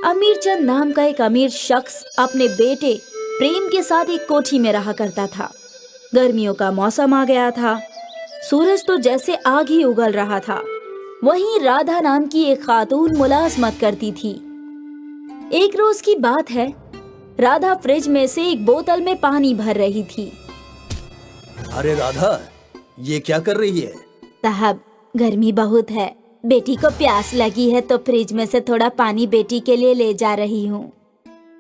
अमीरचंद नाम का एक अमीर शख्स अपने बेटे प्रेम के साथ एक कोठी में रहा करता था। गर्मियों का मौसम आ गया था। सूरज तो जैसे आग ही उगल रहा था। वहीं राधा नाम की एक खातून मुलाजमत करती थी। एक रोज की बात है, राधा फ्रिज में से एक बोतल में पानी भर रही थी। अरे राधा, ये क्या कर रही है? साहब, गर्मी बहुत है, बेटी को प्यास लगी है तो फ्रिज में से थोड़ा पानी बेटी के लिए ले जा रही हूँ।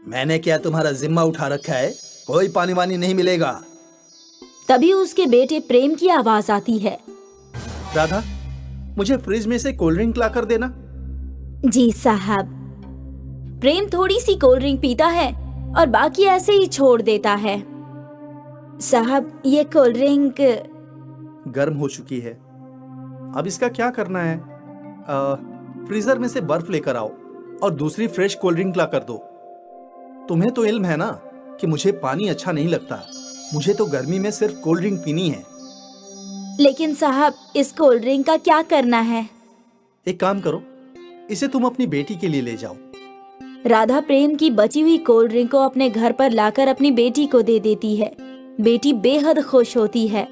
मैंने क्या तुम्हारा जिम्मा उठा रखा है? कोई पानी वानी नहीं मिलेगा। तभी उसके बेटे प्रेम की आवाज आती है। राधा, मुझे फ्रिज में से कोल्ड ड्रिंक ला कर देना। जी साहब। प्रेम थोड़ी सी कोल्ड ड्रिंक पीता है और बाकी ऐसे ही छोड़ देता है। साहब, ये कोल्ड ड्रिंक गर्म हो चुकी है, अब इसका क्या करना है? फ्रीजर में से बर्फ लेकर आओ और दूसरी फ्रेश कोल्ड ड्रिंक ला कर दो। तुम्हें तो इल्म है ना कि मुझे पानी अच्छा नहीं लगता। मुझे तो गर्मी में सिर्फ कोल्ड ड्रिंक पीनी है। लेकिन साहब, इस कोल्ड ड्रिंक का क्या करना है? एक काम करो, इसे तुम अपनी बेटी के लिए ले जाओ। राधा प्रेम की बची हुई कोल्ड ड्रिंक को अपने घर पर लाकर अपनी बेटी को दे देती है। बेटी बेहद खुश होती है।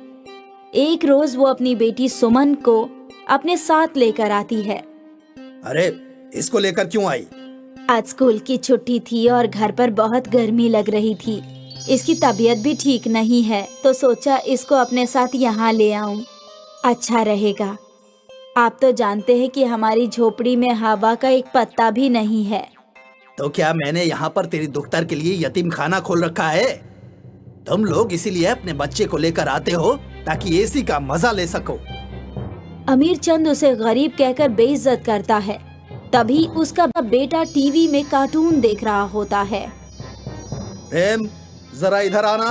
एक रोज वो अपनी बेटी सुमन को अपने साथ लेकर आती है। अरे, इसको लेकर क्यों आई? आज स्कूल की छुट्टी थी और घर पर बहुत गर्मी लग रही थी। इसकी तबीयत भी ठीक नहीं है तो सोचा इसको अपने साथ यहाँ ले आऊं, अच्छा रहेगा। आप तो जानते हैं कि हमारी झोपड़ी में हवा का एक पत्ता भी नहीं है। तो क्या मैंने यहाँ पर तेरी दुख्तर के लिए यतीम खाना खोल रखा है? तुम लोग इसीलिए अपने बच्चे को लेकर आते हो ताकि एसी का मजा ले सको। अमीरचंद उसे गरीब कहकर बेइज्जत करता है। तभी उसका बेटा टीवी में कार्टून देख रहा होता है। प्रेम, जरा इधर आना।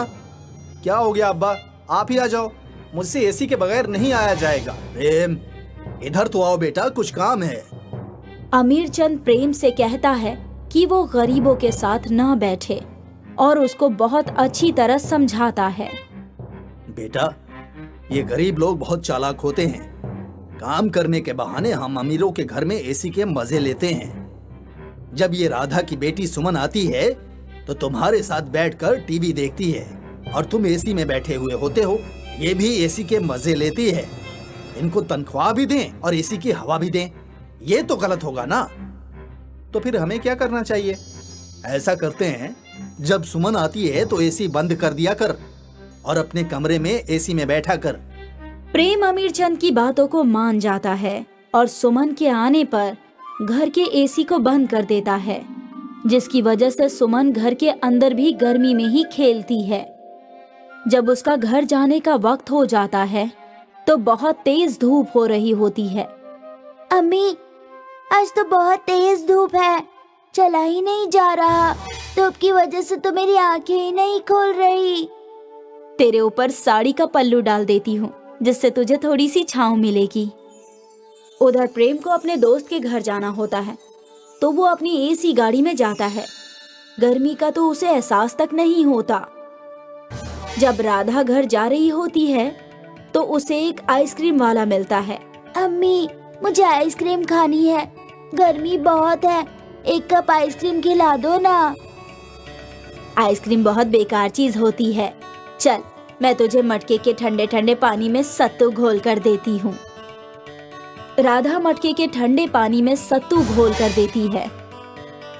क्या हो गया अब्बा? आप ही आ जाओ, मुझसे एसी के बगैर नहीं आया जाएगा। प्रेम, इधर तो आओ बेटा, कुछ काम है। अमीरचंद प्रेम से कहता है कि वो गरीबों के साथ न बैठे और उसको बहुत अच्छी तरह समझाता है। बेटा, ये गरीब लोग बहुत चालाक होते हैं। काम करने के बहाने हम अमीरों के घर में एसी के मजे लेते हैं। जब ये राधा की बेटी सुमन आती है तो तुम्हारे साथ बैठकर टीवी देखती है और तुम एसी में बैठे हुए होते हो। ये भी एसी के मजे लेती है। इनको तनख्वाह भी दें और एसी की हवा भी दें, ये तो गलत होगा ना। तो फिर हमें क्या करना चाहिए? ऐसा करते हैं, जब सुमन आती है तो एसी बंद कर दिया कर और अपने कमरे में एसी में बैठा कर। प्रेम अमीरचंद की बातों को मान जाता है और सुमन के आने पर घर के एसी को बंद कर देता है, जिसकी वजह से सुमन घर के अंदर भी गर्मी में ही खेलती है। जब उसका घर जाने का वक्त हो जाता है तो बहुत तेज धूप हो रही होती है। अम्मी, आज तो बहुत तेज धूप है, चला ही नहीं जा रहा। धूप की वजह से तो मेरी आंखें ही नहीं खोल रही। तेरे ऊपर साड़ी का पल्लू डाल देती हूँ जिससे तुझे थोड़ी सी छांव मिलेगी। उधर प्रेम को अपने दोस्त के घर जाना होता है तो वो अपनी एसी गाड़ी में जाता है। गर्मी का तो उसे एहसास तक नहीं होता। जब राधा घर जा रही होती है तो उसे एक आइसक्रीम वाला मिलता है। अम्मी, मुझे आइसक्रीम खानी है, गर्मी बहुत है, एक कप आइसक्रीम खिला दो ना। आइसक्रीम बहुत बेकार चीज होती है। चल, मैं तुझे मटके के ठंडे ठंडे पानी में सत्तू घोल कर देती हूँ। राधा मटके के ठंडे पानी में सत्तू घोल कर देती है,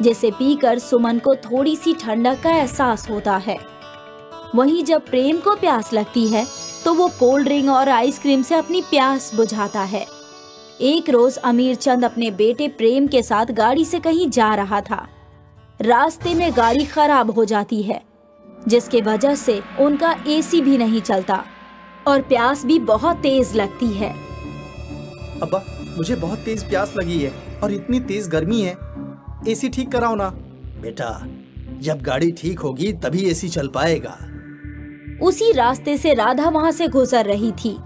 जिसे पीकर सुमन को थोड़ी सी ठंडक का एहसास होता है। वहीं जब प्रेम को प्यास लगती है तो वो कोल्ड ड्रिंक और आइसक्रीम से अपनी प्यास बुझाता है। एक रोज अमीरचंद अपने बेटे प्रेम के साथ गाड़ी से कहीं जा रहा था। रास्ते में गाड़ी खराब हो जाती है, जिसके वजह से उनका एसी भी नहीं चलता और प्यास भी बहुत तेज लगती है। अब्बा, मुझे बहुत तेज प्यास लगी है और इतनी तेज गर्मी है, एसी ठीक कराओ ना। बेटा, जब गाड़ी ठीक होगी तभी एसी चल पाएगा। उसी रास्ते से राधा वहां से गुजर रही थी।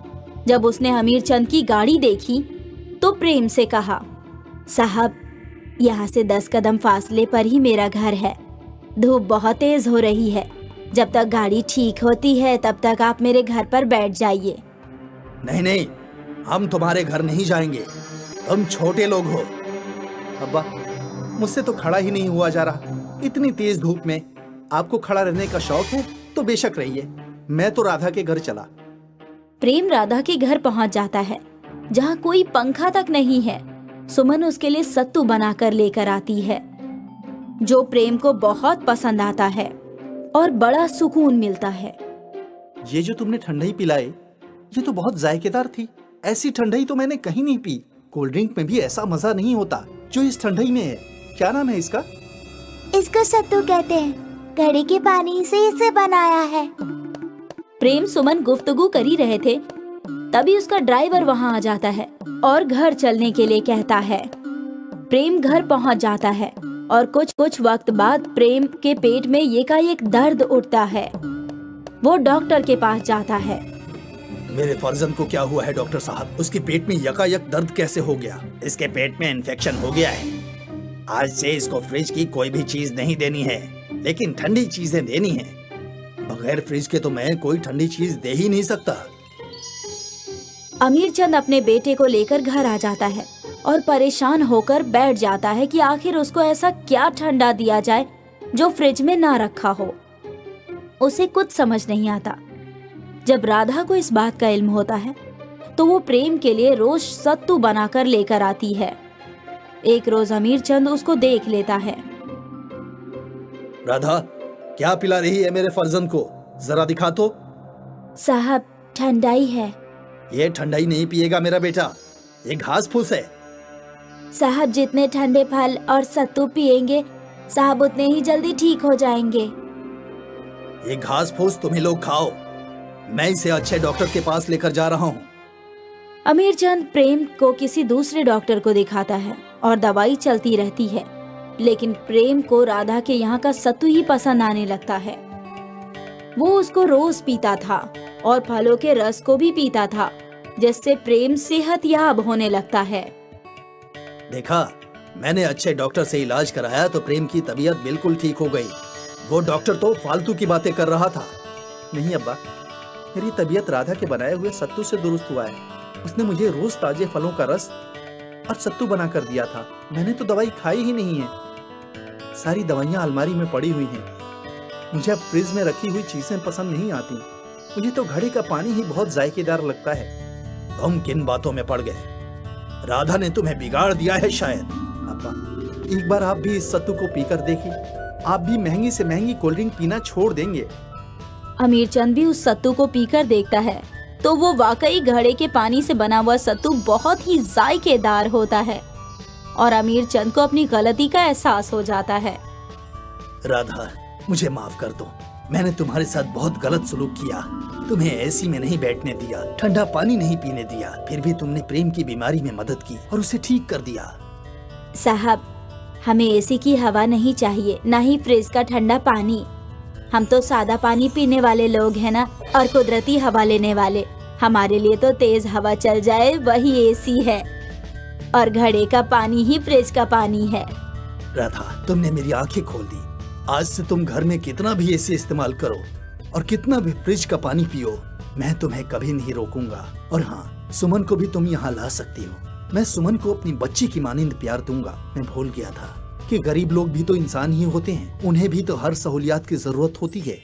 जब उसने अमीरचंद की गाड़ी देखी तो प्रेम से कहा, साहब, यहाँ से 10 कदम फासले पर ही मेरा घर है। धूप बहुत तेज हो रही है, जब तक गाड़ी ठीक होती है तब तक आप मेरे घर पर बैठ जाइए। नहीं नहीं, हम तुम्हारे घर नहीं जाएंगे, तुम छोटे लोग हो। अब्बा, मुझसे तो खड़ा ही नहीं हुआ जा रहा। इतनी तेज धूप में आपको खड़ा रहने का शौक है तो बेशक रहिए, मैं तो राधा के घर चला। प्रेम राधा के घर पहुंच जाता है जहां कोई पंखा तक नहीं है। सुमन उसके लिए सत्तू बनाकर लेकर आती है जो प्रेम को बहुत पसंद आता है और बड़ा सुकून मिलता है। ये जो तुमने ठंडाई पिलाई ये तो बहुत जायकेदार थी। ऐसी ठंडाई तो मैंने कहीं नहीं पी। कोल्ड ड्रिंक में भी ऐसा मजा नहीं होता जो इस ठंडाई में है। क्या नाम है इसका? इसको सत्तू कहते हैं। घड़े के पानी से इसे बनाया है। प्रेम सुमन गुफ्तगू कर ही रहे थे तभी उसका ड्राइवर वहां आ जाता है और घर चलने के लिए कहता है। प्रेम घर पहुंच जाता है और कुछ वक्त बाद प्रेम के पेट में एकाएक दर्द उठता है। वो डॉक्टर के पास जाता है। मेरे फर्जंद को क्या हुआ है डॉक्टर साहब? उसके पेट में यकायक दर्द कैसे हो गया? इसके पेट में इन्फेक्शन हो गया है। आज से इसको फ्रिज की कोई भी चीज नहीं देनी है, लेकिन ठंडी चीजें देनी है। बगैर फ्रिज के तो मैं कोई ठंडी चीज दे ही नहीं सकता। अमीर चंद अपने बेटे को लेकर घर आ जाता है और परेशान होकर बैठ जाता है कि आखिर उसको ऐसा क्या ठंडा दिया जाए जो फ्रिज में ना रखा हो। उसे कुछ समझ नहीं आता। जब राधा को इस बात का इल्म होता है तो वो प्रेम के लिए रोज सत्तू बनाकर लेकर आती है। एक रोज अमीर चंद उसको देख लेता है। राधा, क्या पिला रही है मेरे फर्जंद को? जरा दिखा तो। साहब, ठंडाई है। ये ठंडाई नहीं पिएगा मेरा बेटा, ये घास फूस है। साहब, जितने ठंडे फल और सत्तू पिएंगे साहब उतने ही जल्दी ठीक हो जाएंगे। ये घास फूस तुम ही लोग खाओ, मैं इसे अच्छे डॉक्टर के पास लेकर जा रहा हूँ। अमीर चंद प्रेम को किसी दूसरे डॉक्टर को दिखाता है और दवाई चलती रहती है, लेकिन प्रेम को राधा के यहाँ का सत्तू ही पसंद आने लगता है। वो उसको रोज पीता था और फलों के रस को भी पीता था, जिससे प्रेम सेहतयाब होने लगता है। देखा, मैंने अच्छे डॉक्टर से इलाज कराया तो प्रेम की तबीयत बिल्कुल ठीक हो गई। वो डॉक्टर तो फालतू की बातें कर रहा था। नहीं अब्बा, मेरी तबीयत राधा के बनाए हुए सत्तू से दुरुस्त हुआ है। उसने मुझे रोज ताजे फलों का रस और सत्तू बना कर दिया था। मैंने तो दवाई खाई ही नहीं है। सारी दवाइयाँ अलमारी में पड़ी हुई हैं। मुझे अब फ्रिज में रखी हुई चीजें पसंद नहीं आती। मुझे तो घड़े का पानी ही बहुत जायकेदार लगता है। तुम किन बातों में पड़ गए? राधा ने तुम्हें बिगाड़ दिया है शायद। अब्बा, एक बार आप भी इस सत्तू को पीकर देखिए, आप भी महंगी से महंगी कोल्ड ड्रिंक पीना छोड़ देंगे। अमीर चंद भी उस सत्तू को पीकर देखता है तो वो वाकई घड़े के पानी से बना हुआ सत्तू बहुत ही जायकेदार होता है और अमीर चंद को अपनी गलती का एहसास हो जाता है। राधा, मुझे माफ कर दो, मैंने तुम्हारे साथ बहुत गलत सलूक किया। तुम्हें एसी में नहीं बैठने दिया, ठंडा पानी नहीं पीने दिया, फिर भी तुमने प्रेम की बीमारी में मदद की और उसे ठीक कर दिया। साहब, हमें एसी की हवा नहीं चाहिए, ना ही फ्रिज का ठंडा पानी। हम तो सादा पानी पीने वाले लोग हैं ना, और कुदरती हवा लेने वाले। हमारे लिए तो तेज हवा चल जाए वही एसी है, और घड़े का पानी ही फ्रिज का पानी है। राधा, तुमने मेरी आंखें खोल दी। आज से तुम घर में कितना भी एसी इस्तेमाल करो और कितना भी फ्रिज का पानी पियो, मैं तुम्हें कभी नहीं रोकूंगा। और हाँ, सुमन को भी तुम यहाँ ला सकती हो। मैं सुमन को अपनी बच्ची की मानिंद प्यार दूंगा। मैं भूल गया था कि गरीब लोग भी तो इंसान ही होते हैं, उन्हें भी तो हर सहूलियत की जरूरत होती है।